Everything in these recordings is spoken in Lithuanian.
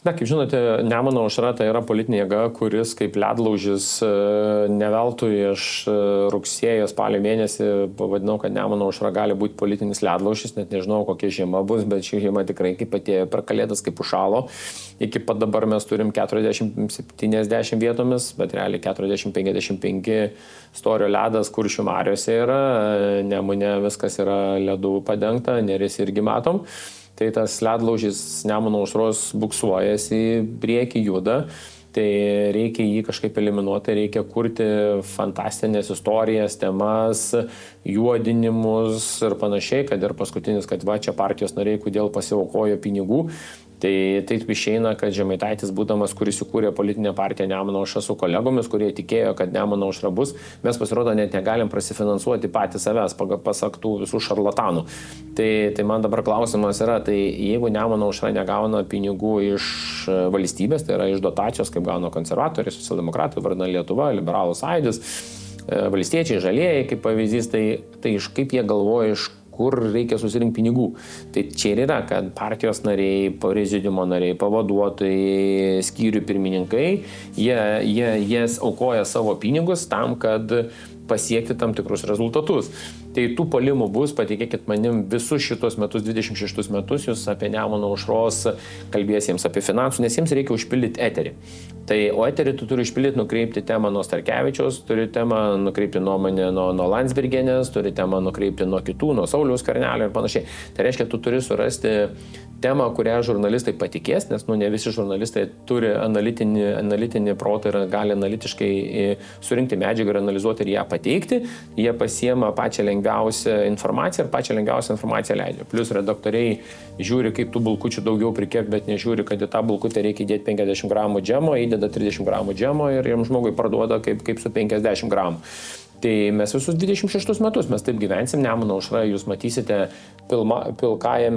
Na, kaip žinote, Nemuno aušra tai yra politinė jėga, kuris kaip ledlaužis ne veltui aš rugsėjo spalio mėnesį pavadinau, kad Nemuno aušra gali būti politinis ledlaužis, net nežinau, kokia žiema bus, bet ši žiema tikrai kaip atėjo per kalėdas, kaip užšalo. Iki pat dabar mes turim 40-70 vietomis, bet realiai 40-55 storio ledas Kuršių mariose yra, Nemune viskas yra ledų padengta, Neris irgi matom. Tai tas ledlaužis Nemuno aušros buksuojasi, prieki juda, tai reikia jį kažkaip eliminuoti, reikia kurti fantastinės istorijas, temas, juodinimus ir panašiai, kad ir paskutinis, kad va čia partijos nariai, kodėl pasiaukojo pinigų. Tai taip išeina, kad Žemaitaitis būdamas, kuris įkūrė politinę partiją Nemuno aušra su kolegomis, kurie tikėjo, kad Nemuno aušra bus, mes pasirodo net negalim prasifinansuoti patys savęs, pasak tų visų šarlatanų. Tai man dabar klausimas yra, tai jeigu Nemuno aušra negauna pinigų iš valstybės, tai yra iš dotacijos, kaip gauna konservatoriai, socialdemokratai, Vardan Lietuva, Liberalų sąjūdis, valstiečiai, žalieji, kaip pavyzdys, tai iš kaip jie galvoja, iš kur reikia susirinkti pinigų. Tai čia ir yra, kad partijos nariai, prezidiumo nariai, pavaduotojai, skyrių pirmininkai, jie aukoja savo pinigus tam, kad pasiekti tam tikrus rezultatus. Tai tų puolimų bus, patikėkit manim, visus šitos metus, 26 metus, jūs apie Nemuno aušros kalbėsiems apie finansų, nes jiems reikia užpildyti eterį. Tai, o eterį tu turi užpildyti, nukreipti temą nuo Starkevičiaus, turi temą nukreipti nuomonę nuo Landsbergienės, turi temą nukreipti nuo kitų, nuo Sauliaus Skvernelio ir panašiai. Tai reiškia, tu turi surasti temą, kurią žurnalistai patikės, nes ne visi žurnalistai turi analitinį protą ir gali analitiškai surinkti medžiagą ir analizuoti ir ją pateikti. Jie pasiema pačią lengviausią informaciją ir pačią lengviausią informaciją leidžia. Plius redaktoriai žiūri, kaip tų bulkučių daugiau prikėp, bet nežiūri, kad į tą bulkutę reikia įdėti 50 gramų džemo, įdeda 30 gramų džemo ir jiems žmogui parduoda kaip su 50 gramų. Tai mes visus 26 metus mes taip gyvensim, Nemuno aušra jūs matysite pilkojo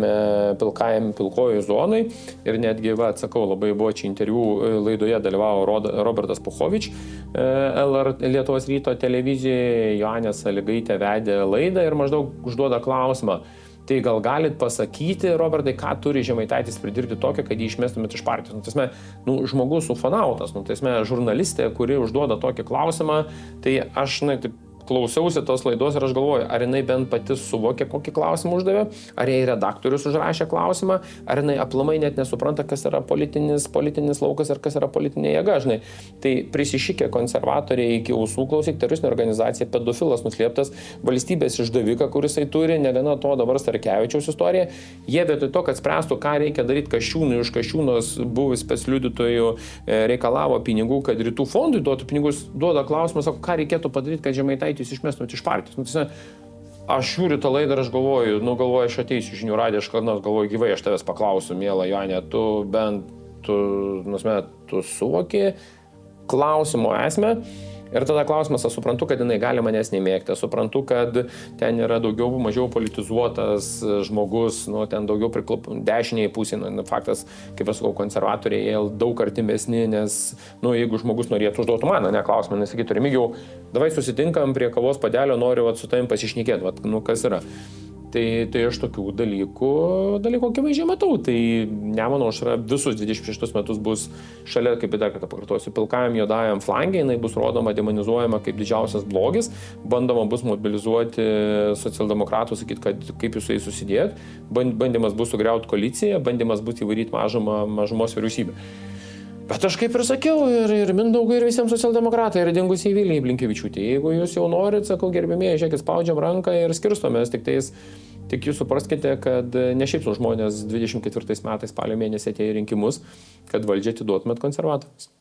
zonai ir netgi, atsakau, labai buvo čia interviu laidoje dalyvavo Robertas Puchovič, Lietuvos ryto televizijoje, Joanė Sąlygaitė vedė laidą ir maždaug užduoda klausimą. Tai gal galit pasakyti, Robertai, ką turi Žemaitaitis pridirbti tokio, kad jį išmestumėt iš partijos? Žmogus ufonautas, žurnalistė, kuri užduoda tokį klausimą, tai aš taip klausiausi tos laidos ir aš galvoju, ar jinai bent pati suvokė, kokį klausimą uždavė, ar jai redaktorius užrašė klausimą, ar jinai aplamai net nesupranta, kas yra politinis laukas ir kas yra politinė jėga. Tai prisišikė konservatoriai iki ausų, klausyk, teroristinė organizacija, pedofilas nuslėptas, valstybės išdavika, kuris jisai turi, negana to dabar Starkevičiaus istorija. Jie vietoj to, kad spręstų, ką reikia daryti Kasčiūnui, iš Kasčiūnos buvus specliudytojų reikalavo pinigų, kad Rytų fondui duotų pinigus, duoda klausimą, sako, ką reikėtų padaryti, kad Žemaitaitis išmestumėt iš partijos. Aš žiūriu tą laidą ir aš galvoju, aš ateisiu žinių radiją, aš kada nors galvoju gyvai, aš tavęs paklausiu, miela Joanė, tu suvoki klausimo esmę. Ir tada klausimas, aš suprantu, kad jinai gali manęs nemėgti, aš suprantu, kad ten yra daugiau, mažiau politizuotas žmogus, ten daugiau dešiniai pusė, faktas, kaip aš sakau, konservatoriai, jie daug artimesni, nes, jeigu žmogus norėtų užduotų man, klausimą, nesakytų, Remigiau, davai susitinkam prie kavos padelio, noriu su tavim pasišnekėti, kas yra. Tai aš tokių dalykų akivaizdžiai matau. Tai Nemuno aušra visus 26 metus bus šalia, kaip dar kartą pakartosiu, pilkajam juodajam flange, jinai bus rodoma, demonizuojama kaip didžiausias blogis, bandoma bus mobilizuoti socialdemokratų, sakyti, kad kaip jūs su jais susidėt, bandymas bus sugriauti koaliciją, bandymas bus įvaryti mažumos vyriausybę. Bet aš kaip ir sakiau, ir Mindaugui, ir visiems socialdemokratai, ir dingusiai Vilijai Blinkevičiūtei. Jeigu jūs jau norit, sakau, gerbėmieji, žiūrėkit, spaudžiam ranką ir skirstomės, tik jūs supraskite, kad ne šiaip žmonės 24 metais spalio mėnesį atėjo į rinkimus, kad valdžią atiduotumėt konservatoriams.